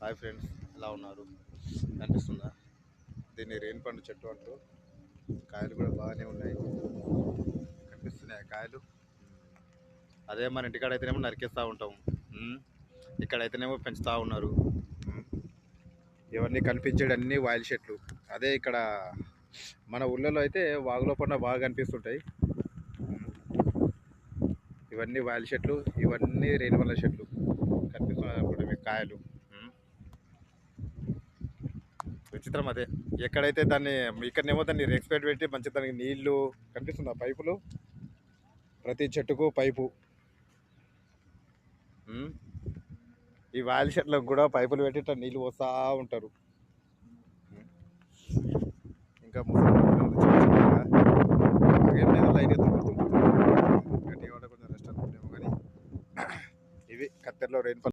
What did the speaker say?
Hi friends, ఎలా ఉన్నారు? కనిపిస్తుందా? దీన్ని రేణి పండు చెట్టు అంటారు. కాయలు కూడా బాగానే ఉన్నాయి. కనిపిస్తున్నాయి కాయలు. అదే మన ఇంటికాడ అయితేనేమో నరికేస్తూ ఉంటాం. ఇక్కడైతేనేమో పెంచుతూ ఉన్నారు. ఇవన్నీ కనిపించేది అన్నీ వాయిల్ చెట్లు. అదే ఇక్కడ మన ఊళ్ళలో అయితే వాగులో పడిన బాగా కనిపిస్తుంటాయి. ఇవన్నీ వాయిల్ చెట్లు, ఇవన్నీ రేణివల్ల చెట్లు కనిపిస్తున్నాయి అనుకుంటా మీకు కాయలు. విచిత్రం అదే. ఎక్కడైతే దాన్ని ఇక్కడనేమో దాన్ని ఎక్స్పెక్ట్ పెట్టి మంచి దానికి నీళ్లు కనిపిస్తుంది. ఆ పైపులు ప్రతి చెట్టుకు పైపు. ఈ వాయిల్ చెట్లకు కూడా పైపులు పెట్టి నీళ్ళు పోస్తూ ఉంటారు. ఇంకా లైట్ గట్టిగా కొంచెం రెస్ట్ అనుకుంటేమో కానీ ఇవి కత్తెరలో రేణి